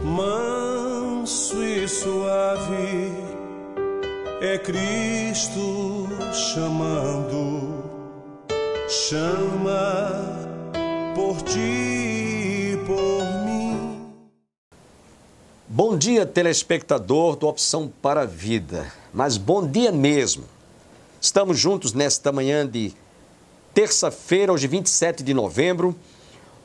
Manso e suave é Cristo chamando, chama por ti e por mim. Bom dia, telespectador do Opção para a Vida, mas bom dia mesmo. Estamos juntos nesta manhã de terça-feira, hoje 27 de novembro.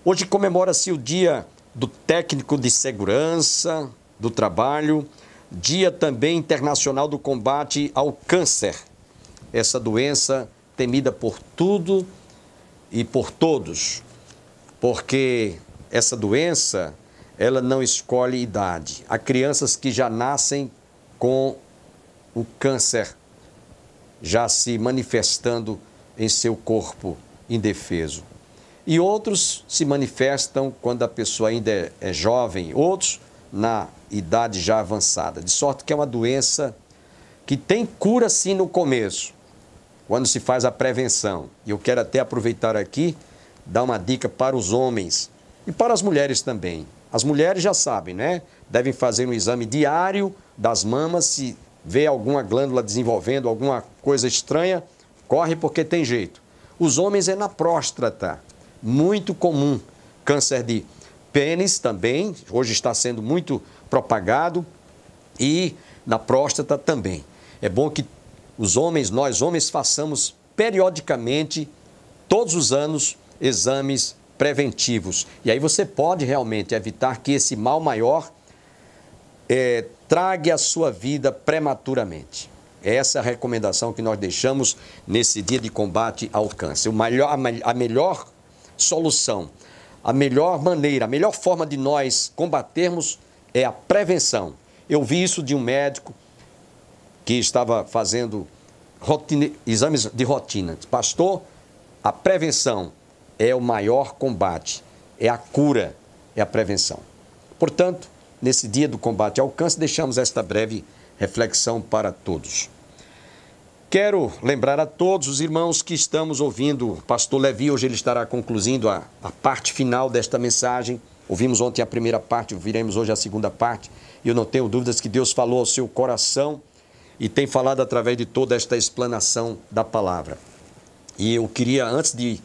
Hoje comemora-se o dia do técnico de segurança do trabalho, dia também internacional do combate ao câncer, essa doença temida por tudo e por todos, porque essa doença, ela não escolhe idade. Há crianças que já nascem com o câncer já se manifestando em seu corpo indefeso. E outros se manifestam quando a pessoa ainda é jovem, outros na idade já avançada. De sorte que é uma doença que tem cura sim no começo, quando se faz a prevenção. E eu quero até aproveitar aqui, dar uma dica para os homens e para as mulheres também. As mulheres já sabem, né? Devem fazer um exame diário das mamas, se vê alguma glândula desenvolvendo, alguma coisa estranha, corre porque tem jeito. Os homens é na próstata. Muito comum, câncer de pênis também, hoje está sendo muito propagado, e na próstata também. É bom que os homens, nós homens, façamos periodicamente, todos os anos, exames preventivos. E aí você pode realmente evitar que esse mal maior trague a sua vida prematuramente. Essa é a recomendação que nós deixamos nesse dia de combate ao câncer. A melhor solução, a melhor maneira, a melhor forma de nós combatermos é a prevenção. Eu vi isso de um médico que estava fazendo exames de rotina. Pastor, a prevenção é o maior combate, é a cura, é a prevenção. Portanto, nesse dia do combate ao câncer, deixamos esta breve reflexão para todos. Quero lembrar a todos os irmãos que estamos ouvindo o pastor Levi, hoje ele estará concluindo a parte final desta mensagem. Ouvimos ontem a primeira parte, ouviremos hoje a segunda parte. E eu não tenho dúvidas que Deus falou ao seu coração e tem falado através de toda esta explanação da palavra. E eu queria, antes de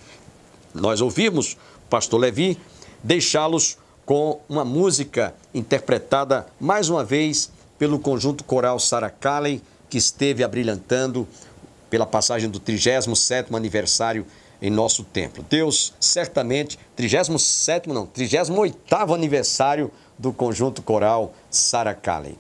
nós ouvirmos o pastor Levi, deixá-los com uma música interpretada mais uma vez pelo conjunto coral Saracallen, que esteve abrilhantando pela passagem do 37º aniversário em nosso templo. Deus, certamente, 38º aniversário do conjunto coral Saracallen.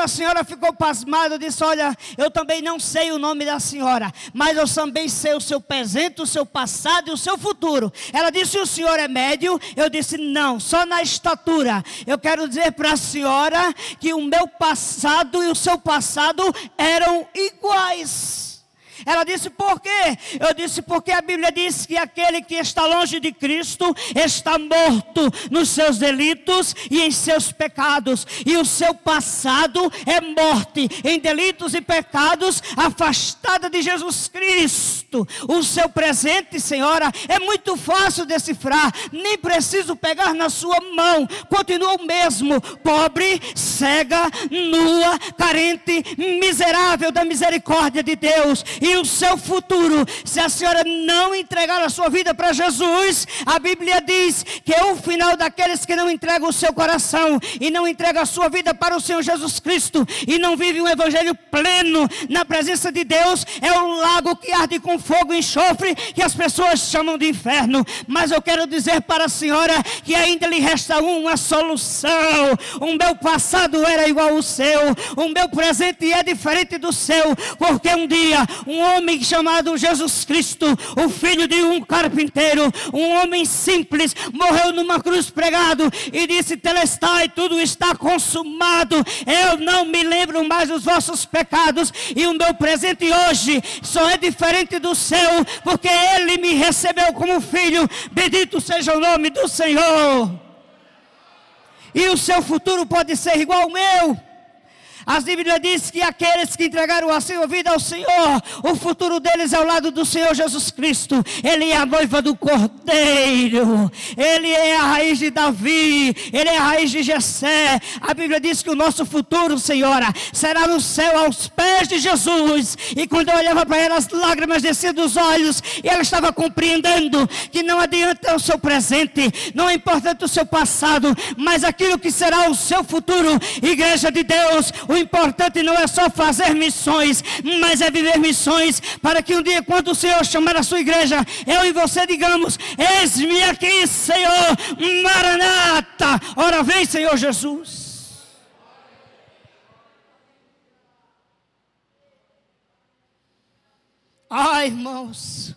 a senhora ficou pasmada, disse: olha, eu também não sei o nome da senhora, mas eu também sei o seu presente, o seu passado e o seu futuro. Ela disse: o senhor é médio? Eu disse: não, só na estatura. Eu quero dizer para a senhora que o meu passado e o seu passado eram iguais. Ela disse: por quê? Eu disse: porque a Bíblia diz que aquele que está longe de Cristo está morto nos seus delitos e em seus pecados. E o seu passado é morte em delitos e pecados, afastada de Jesus Cristo. O seu presente, senhora, é muito fácil decifrar. Nem preciso pegar na sua mão. Continua o mesmo: pobre, cega, nua, carente, miserável da misericórdia de Deus. E o seu futuro, se a senhora não entregar a sua vida para Jesus, a Bíblia diz que é o final daqueles que não entregam o seu coração e não entregam a sua vida para o Senhor Jesus Cristo e não vivem um evangelho pleno na presença de Deus. É um lago que arde com fogo e enxofre, que as pessoas chamam de inferno. Mas eu quero dizer para a senhora que ainda lhe resta uma solução. O meu passado era igual ao seu, o meu presente é diferente do seu, porque um dia um homem chamado Jesus Cristo, o filho de um carpinteiro, um homem simples, morreu numa cruz pregado e disse: telestai, tudo está consumado, eu não me lembro mais dos vossos pecados. E o meu presente hoje só é diferente do seu, porque ele me recebeu como filho. Bendito seja o nome do Senhor. E o seu futuro pode ser igual ao meu. A Bíblia diz que aqueles que entregaram a sua vida ao Senhor, o futuro deles é ao lado do Senhor Jesus Cristo. Ele é a noiva do Cordeiro, Ele é a raiz de Davi, Ele é a raiz de Jessé. A Bíblia diz que o nosso futuro, senhora, será no céu aos pés de Jesus. E quando eu olhava para ela, as lágrimas desciam dos olhos, e ela estava compreendendo que não adianta o seu presente, não é importante o seu passado, mas aquilo que será o seu futuro. Igreja de Deus, o importante não é só fazer missões, mas é viver missões, para que um dia, quando o Senhor chamar a sua igreja, eu e você digamos: eis-me aqui, Senhor, Maranata, ora vem, Senhor Jesus. Ai, irmãos,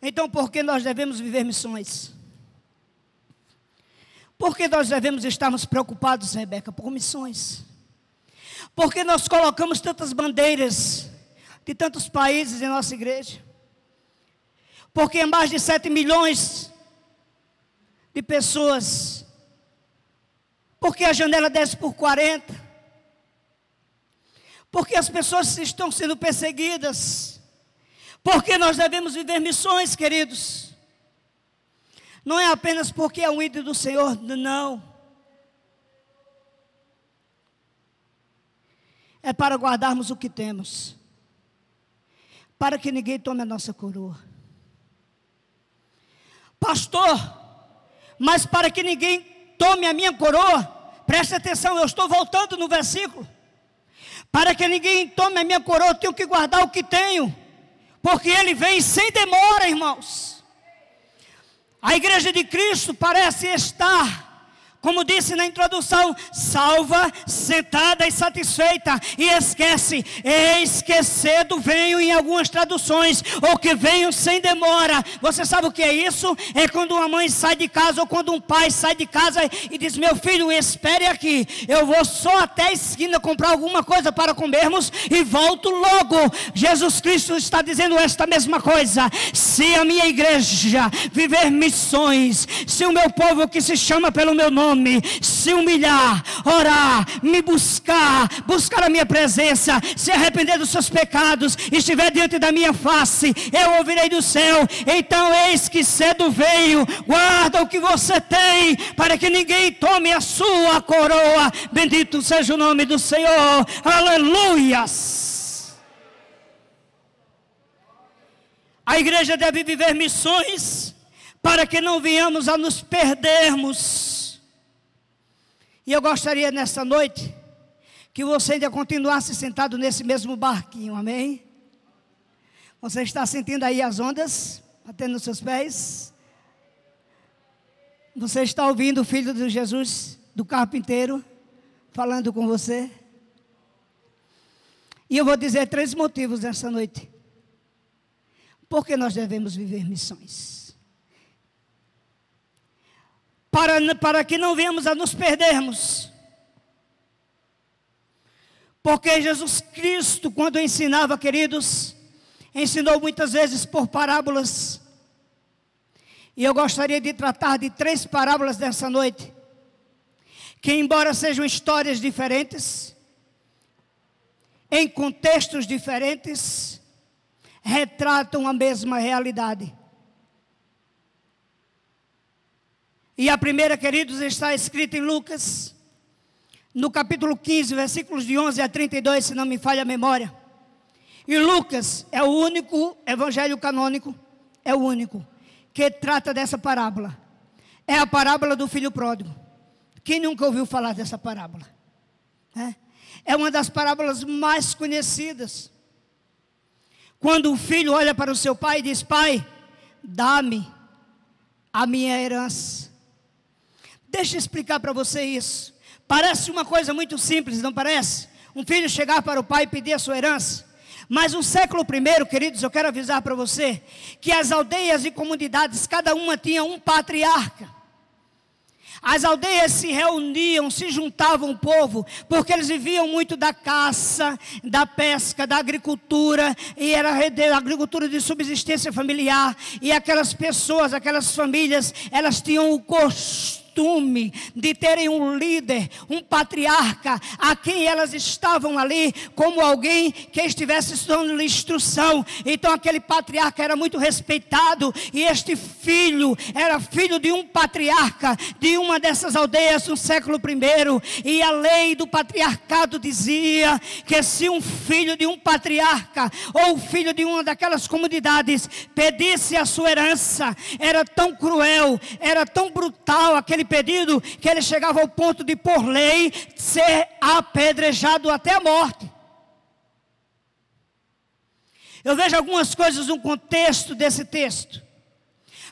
então por que nós devemos viver missões? Por que nós devemos estarmos preocupados, Rebeca, por missões? Por que nós colocamos tantas bandeiras de tantos países em nossa igreja? Porque mais de 7 milhões de pessoas. Porque a janela desce por 40. Porque as pessoas estão sendo perseguidas. Porque nós devemos viver missões, queridos. Não é apenas porque é um ídolo do Senhor, não. É para guardarmos o que temos, para que ninguém tome a nossa coroa. Pastor, mas para que ninguém tome a minha coroa, preste atenção, eu estou voltando no versículo. Para que ninguém tome a minha coroa, eu tenho que guardar o que tenho, porque Ele vem sem demora, irmãos. A igreja de Cristo parece estar, como disse na introdução, salva, sentada e satisfeita, e esquece: eis que cedo venho, em algumas traduções, ou que venho sem demora. Você sabe o que é isso? É quando uma mãe sai de casa, ou quando um pai sai de casa e diz: meu filho, espere aqui, eu vou só até a esquina comprar alguma coisa para comermos e volto logo. Jesus Cristo está dizendo esta mesma coisa. Se a minha igreja viver missões, se o meu povo que se chama pelo meu nome se humilhar, orar, me buscar a minha presença, se arrepender dos seus pecados, estiver diante da minha face, eu ouvirei do céu. Então eis que cedo veio, guarda o que você tem, para que ninguém tome a sua coroa. Bendito seja o nome do Senhor, aleluias. A igreja deve viver missões, para que não venhamos a nos perdermos. E eu gostaria nessa noite que você ainda continuasse sentado nesse mesmo barquinho, amém? Você está sentindo aí as ondas batendo nos seus pés? Você está ouvindo o Filho de Jesus, do carpinteiro, falando com você? E eu vou dizer 3 motivos nessa noite. Por que nós devemos viver missões? Para que não venhamos a nos perdermos. Porque Jesus Cristo, quando ensinava, queridos, ensinou muitas vezes por parábolas. E eu gostaria de tratar de 3 parábolas nessa noite, que embora sejam histórias diferentes, em contextos diferentes, retratam a mesma realidade. E a primeira, queridos, está escrita em Lucas, no capítulo 15, versículos de 11 a 32, se não me falha a memória. E Lucas é o único evangelho canônico, é o único que trata dessa parábola. É a parábola do filho pródigo. Quem nunca ouviu falar dessa parábola? É uma das parábolas mais conhecidas. Quando o filho olha para o seu pai e diz: pai, dá-me a minha herança. Deixa eu explicar para você isso. Parece uma coisa muito simples, não parece? Um filho chegar para o pai e pedir a sua herança. Mas no século I, queridos, eu quero avisar para você que as aldeias e comunidades, cada uma tinha um patriarca. As aldeias se reuniam, se juntavam o povo, porque eles viviam muito da caça, da pesca, da agricultura, e era a agricultura de subsistência familiar. E aquelas pessoas, aquelas famílias, elas tinham o costume de terem um líder, um patriarca, a quem elas estavam ali como alguém que estivesse dando instrução. Então aquele patriarca era muito respeitado, e este filho era filho de um patriarca, de uma dessas aldeias no século I, e a lei do patriarcado dizia que se um filho de um patriarca, ou filho de uma daquelas comunidades, pedisse a sua herança, era tão cruel, era tão brutal aquele pedido, que ele chegava ao ponto de, por lei, ser apedrejado até a morte. Eu vejo algumas coisas no contexto desse texto.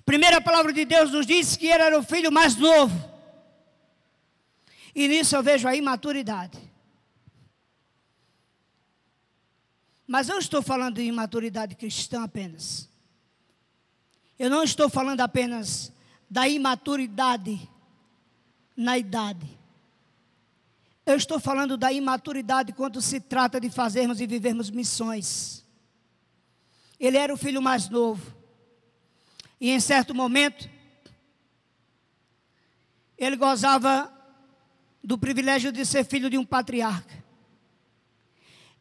Primeiro, a palavra de Deus nos diz que ele era o filho mais novo, e nisso eu vejo a imaturidade. Mas eu não estou falando de imaturidade cristã apenas. Eu não estou falando apenas da imaturidade na idade. Eu estou falando da imaturidade quando se trata de fazermos e vivermos missões. Ele era o filho mais novo. E em certo momento, ele gozava do privilégio de ser filho de um patriarca.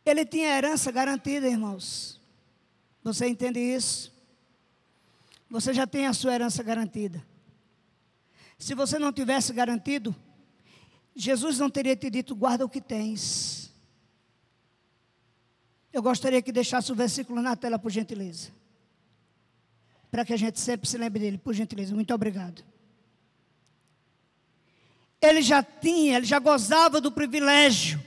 Ele tinha herança garantida, irmãos. Você entende isso? Você já tem a sua herança garantida. Se você não tivesse garantido, Jesus não teria te dito: guarda o que tens. Eu gostaria que deixasse o versículo na tela, por gentileza, para que a gente sempre se lembre dele, por gentileza. Muito obrigado. Ele já gozava do privilégio,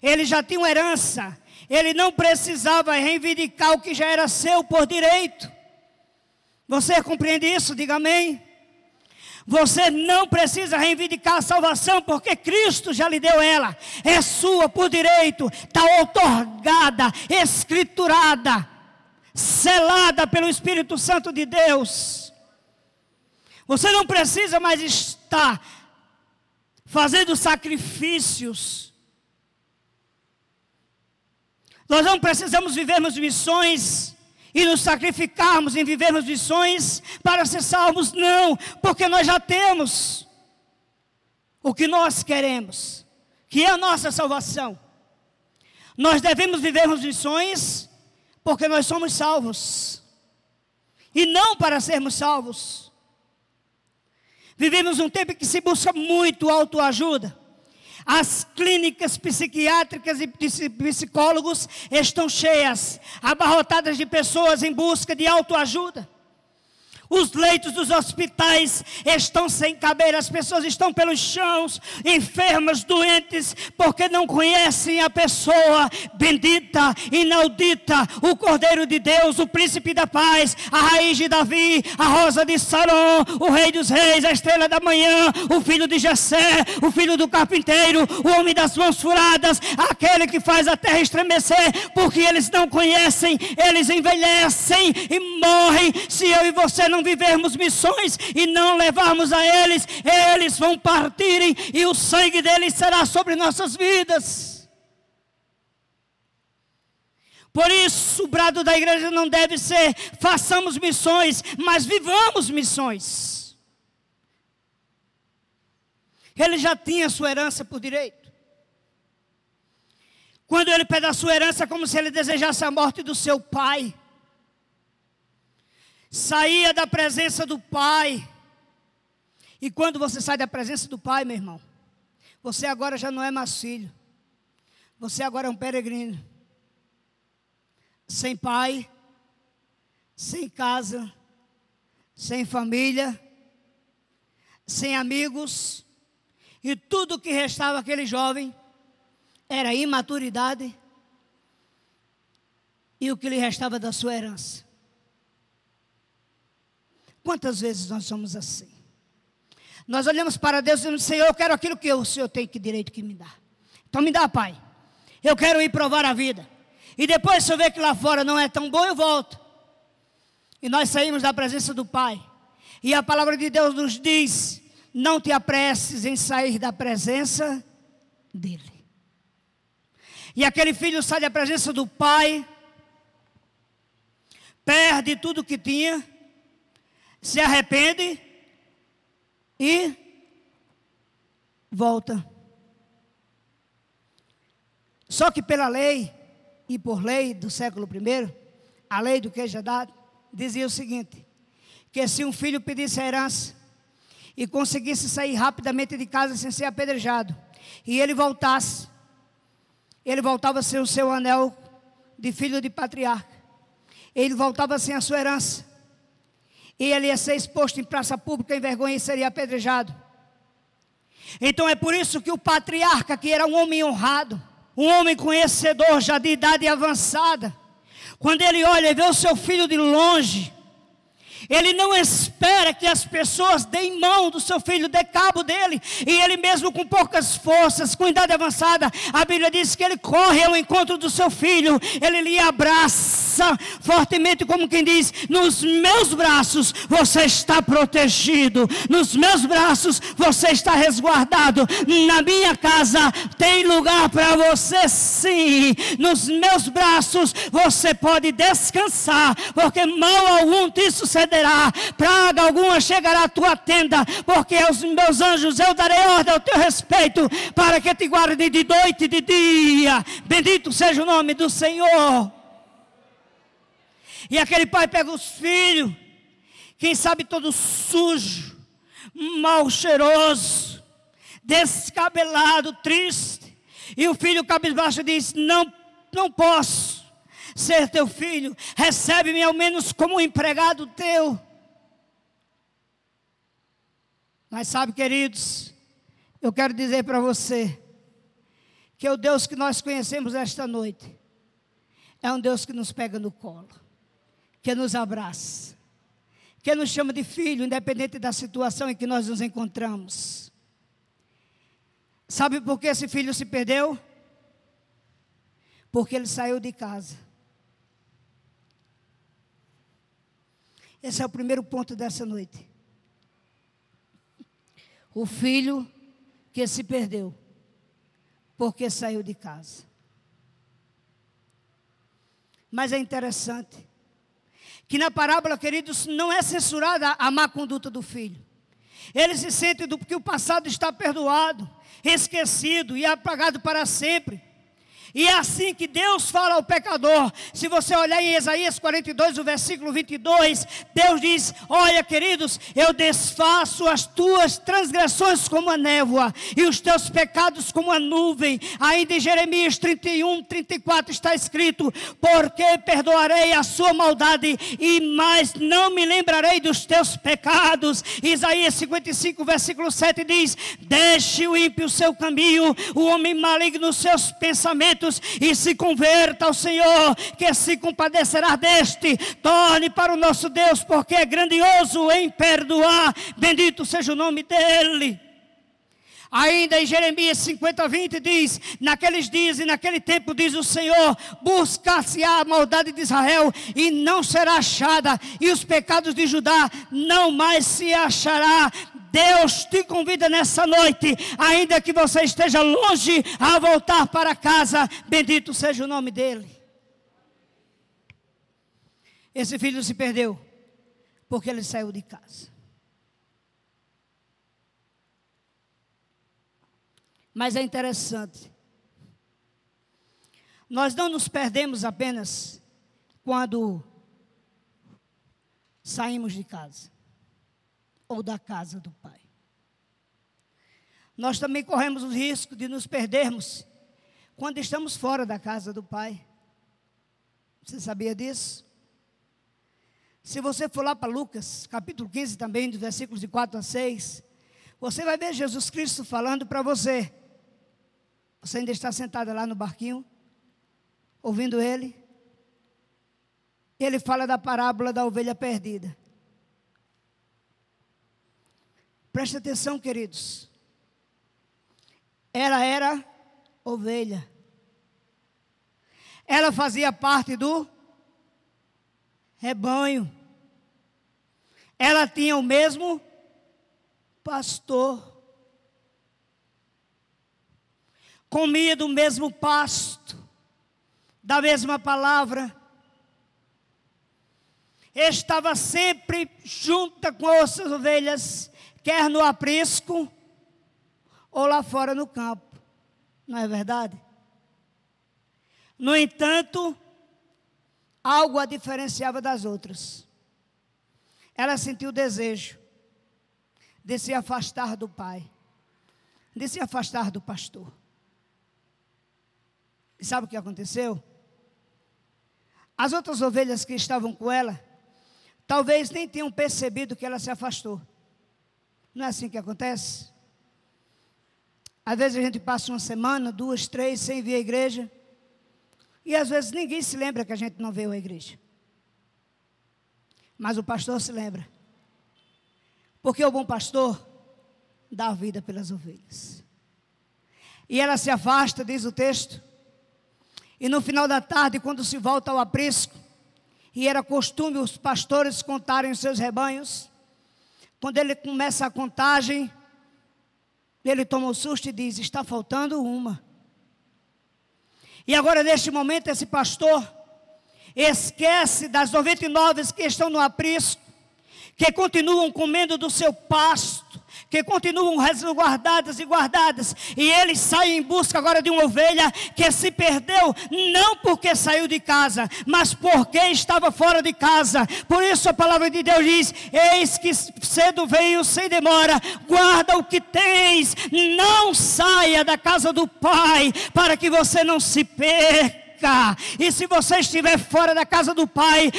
ele já tinha uma herança, ele não precisava reivindicar o que já era seu por direito. Você compreende isso? Diga amém. Você não precisa reivindicar a salvação, porque Cristo já lhe deu ela. É sua por direito, está outorgada, escriturada, selada pelo Espírito Santo de Deus. Você não precisa mais estar fazendo sacrifícios. Nós não precisamos vivermos missões e nos sacrificarmos em vivermos missões para ser salvos, não, porque nós já temos o que nós queremos, que é a nossa salvação. Nós devemos vivermos missões porque nós somos salvos, e não para sermos salvos. Vivemos um tempo em que se busca muito autoajuda. As clínicas psiquiátricas e psicólogos estão cheias, abarrotadas de pessoas em busca de autoajuda. Os leitos dos hospitais estão sem caber, as pessoas estão pelos chãos, enfermas, doentes, porque não conhecem a pessoa bendita, inaudita, o Cordeiro de Deus, o Príncipe da Paz, a raiz de Davi, a rosa de Saron, o Rei dos Reis, a estrela da manhã, o filho de Jessé, o filho do carpinteiro, o homem das mãos furadas, aquele que faz a terra estremecer, porque eles não conhecem, eles envelhecem e morrem. Se eu e você não vivermos missões e não levarmos a eles, eles vão partirem e o sangue deles será sobre nossas vidas. Por isso o brado da igreja não deve ser façamos missões, mas vivamos missões. Ele já tinha sua herança por direito. Quando ele pede a sua herança, é como se ele desejasse a morte do seu pai. Saía da presença do pai. E quando você sai da presença do pai, meu irmão, você agora já não é mais filho. Você agora é um peregrino. Sem pai, sem casa, sem família, sem amigos. E tudo que restava àquele jovem era imaturidade e o que lhe restava da sua herança. Quantas vezes nós somos assim? Nós olhamos para Deus e dizemos: Senhor, eu quero aquilo que o Senhor tem que direito que me dá. Então me dá, Pai. Eu quero ir provar a vida. E depois, se eu ver que lá fora não é tão bom, eu volto. E nós saímos da presença do Pai. E a palavra de Deus nos diz: não te apresses em sair da presença dEle. E aquele filho sai da presença do pai, perde tudo que tinha, se arrepende e volta. Só que pela lei, e por lei do século I, a lei do queijo dado, dizia o seguinte: que se um filho pedisse a herança e conseguisse sair rapidamente de casa sem ser apedrejado, e ele voltasse, ele voltava sem o seu anel de filho de patriarca, ele voltava sem a sua herança, e ele ia ser exposto em praça pública em vergonha e seria apedrejado. Então é por isso que o patriarca, que era um homem honrado, um homem conhecedor já de idade avançada, quando ele olha e vê o seu filho de longe, ele não espera que as pessoas deem mão do seu filho, dê cabo dele. E ele mesmo com poucas forças, com idade avançada, a Bíblia diz que ele corre ao encontro do seu filho. Ele lhe abraça fortemente, como quem diz: nos meus braços você está protegido, nos meus braços você está resguardado, na minha casa tem lugar para você sim, nos meus braços você pode descansar, porque mal algum te sucederá, praga alguma chegará à tua tenda, porque aos meus anjos eu darei ordem ao teu respeito, para que te guardem de noite e de dia. Bendito seja o nome do Senhor. E aquele pai pega os filhos, quem sabe todo sujo, mal cheiroso, descabelado, triste, e o filho cabisbaixo diz: não posso ser teu filho, recebe-me ao menos como um empregado teu. Mas sabe, queridos, eu quero dizer para você que o Deus que nós conhecemos esta noite é um Deus que nos pega no colo, que nos abraça, que nos chama de filho, independente da situação em que nós nos encontramos. Sabe por que esse filho se perdeu? Porque ele saiu de casa. Esse é o primeiro ponto dessa noite. O filho que se perdeu, porque saiu de casa. Mas é interessante que na parábola, queridos, não é censurada a má conduta do filho. Ele se sente que o passado está perdoado, esquecido e apagado para sempre. E é assim que Deus fala ao pecador. Se você olhar em Isaías 42, o versículo 22, Deus diz: olha, queridos, eu desfaço as tuas transgressões como a névoa e os teus pecados como a nuvem. Ainda em Jeremias 31, 34 está escrito: porque perdoarei a sua maldade e mais não me lembrarei dos teus pecados. Isaías 55, versículo 7 diz: deixe o ímpio o seu caminho, o homem maligno os seus pensamentos, e se converta ao Senhor, que se compadecerá deste. Torne para o nosso Deus, porque é grandioso em perdoar. Bendito seja o nome dele. Ainda em Jeremias 50, 20 diz: naqueles dias e naquele tempo, diz o Senhor, buscar-se-á a maldade de Israel e não será achada, e os pecados de Judá não mais se achará. Deus te convida nessa noite, ainda que você esteja longe, a voltar para casa. Bendito seja o nome dele. Esse filho se perdeu porque ele saiu de casa. Mas é interessante, nós não nos perdemos apenas quando saímos de casa ou da casa do Pai. Nós também corremos o risco de nos perdermos quando estamos fora da casa do Pai. Você sabia disso? Se você for lá para Lucas, capítulo 15 também, dos versículos de 4 a 6, você vai ver Jesus Cristo falando para você. Você ainda está sentada lá no barquinho, ouvindo ele. Ele fala da parábola da ovelha perdida. Preste atenção, queridos. Ela era ovelha. Ela fazia parte do rebanho. Ela tinha o mesmo pastor. Comia do mesmo pasto, da mesma palavra. Estava sempre junta com as suas ovelhas, quer no aprisco ou lá fora no campo. Não é verdade? No entanto, algo a diferenciava das outras. Ela sentiu o desejo de se afastar do pai, de se afastar do pastor. E sabe o que aconteceu? As outras ovelhas que estavam com ela, talvez nem tenham percebido que ela se afastou. Não é assim que acontece? Às vezes a gente passa uma semana, 2, 3, sem vir à igreja. E às vezes ninguém se lembra que a gente não veio à igreja. Mas o pastor se lembra. Porque o bom pastor dá a vida pelas ovelhas. E ela se afasta, diz o texto. E no final da tarde, quando se volta ao aprisco, e era costume os pastores contarem os seus rebanhos, quando ele começa a contagem, ele toma um susto e diz: está faltando uma. E agora, neste momento, esse pastor esquece das 99 que estão no aprisco, que continuam comendo do seu pasto, que continuam resguardadas e guardadas, e ele sai em busca agora de uma ovelha que se perdeu, não porque saiu de casa, mas porque estava fora de casa. Por isso a palavra de Deus diz: eis que cedo veio sem demora, guarda o que tens, não saia da casa do Pai, para que você não se perca. E se você estiver fora da casa do Pai,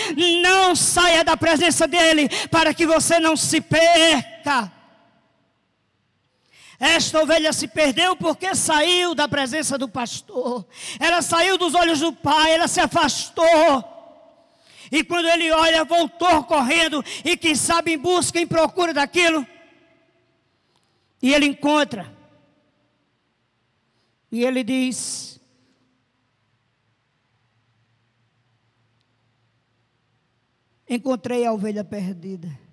não saia da presença dEle, para que você não se perca. Esta ovelha se perdeu porque saiu da presença do pastor. Ela saiu dos olhos do Pai, ela se afastou. E quando ele olha, voltou correndo, e quem sabe em busca, em procura daquilo. E ele encontra. E ele diz: encontrei a ovelha perdida.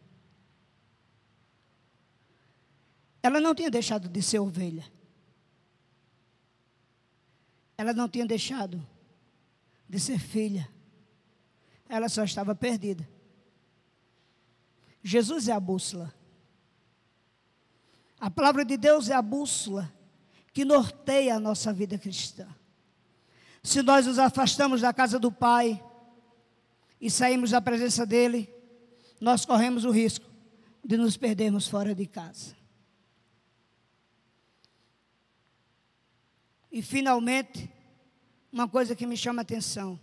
Ela não tinha deixado de ser ovelha. Ela não tinha deixado de ser filha. Ela só estava perdida. Jesus é a bússola. A palavra de Deus é a bússola que norteia a nossa vida cristã. Se nós nos afastamos da casa do Pai e saímos da presença dEle, nós corremos o risco de nos perdermos fora de casa. E finalmente, uma coisa que me chama a atenção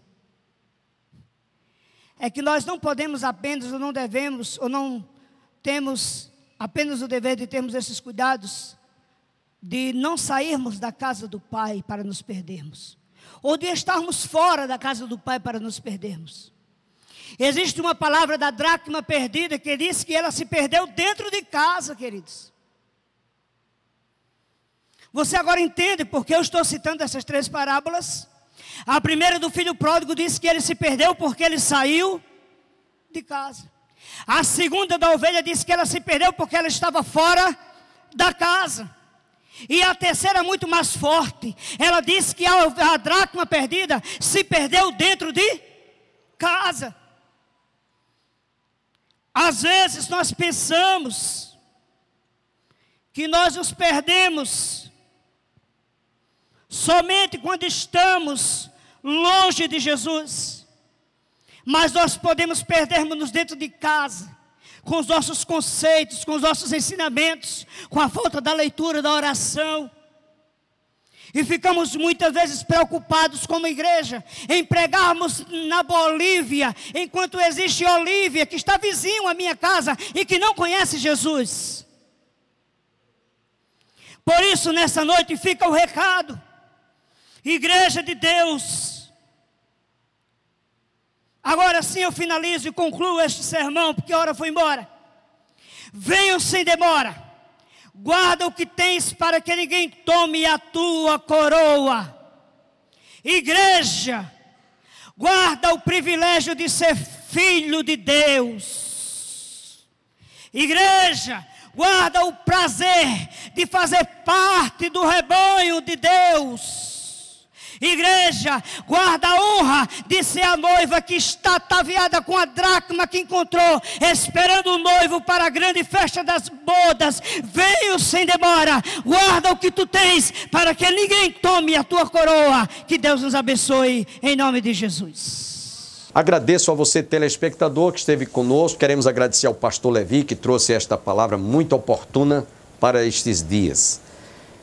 é que nós não podemos apenas, ou não devemos, ou não temos apenas o dever de termos esses cuidados, de não sairmos da casa do Pai para nos perdermos, ou de estarmos fora da casa do Pai para nos perdermos. Existe uma palavra da dracma perdida que diz que ela se perdeu dentro de casa, queridos. Você agora entende por que eu estou citando essas 3 parábolas? A primeira do filho pródigo diz que ele se perdeu porque ele saiu de casa. A segunda da ovelha diz que ela se perdeu porque ela estava fora da casa. E a terceira, muito mais forte, ela diz que a dracma perdida se perdeu dentro de casa. Às vezes nós pensamos que nós nos perdemos somente quando estamos longe de Jesus. Mas nós podemos perdermos-nos dentro de casa, com os nossos conceitos, com os nossos ensinamentos, com a falta da leitura, da oração. E ficamos muitas vezes preocupados como igreja em pregarmos na Bolívia, enquanto existe Olívia, que está vizinho à minha casa e que não conhece Jesus. Por isso, nessa noite fica o recado. Igreja de Deus, agora sim eu finalizo e concluo este sermão, porque a hora foi embora. Venham sem demora, guarda o que tens para que ninguém tome a tua coroa. Igreja, guarda o privilégio de ser filho de Deus. Igreja, guarda o prazer de fazer parte do rebanho de Deus. Igreja, guarda a honra de ser a noiva que está ataviada com a dracma que encontrou, esperando o noivo para a grande festa das bodas. Venha sem demora, guarda o que tu tens, para que ninguém tome a tua coroa. Que Deus nos abençoe, em nome de Jesus. Agradeço a você, telespectador, que esteve conosco. Queremos agradecer ao pastor Levi, que trouxe esta palavra muito oportuna para estes dias.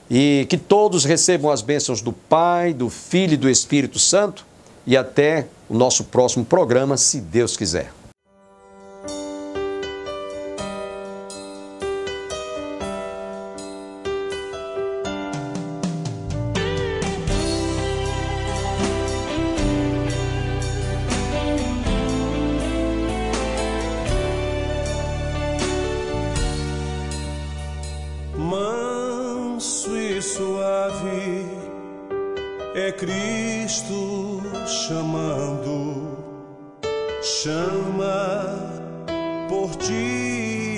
E que todos recebam as bênçãos do Pai, do Filho e do Espírito Santo. E até o nosso próximo programa, se Deus quiser. Suave é Cristo chamando, chama por ti.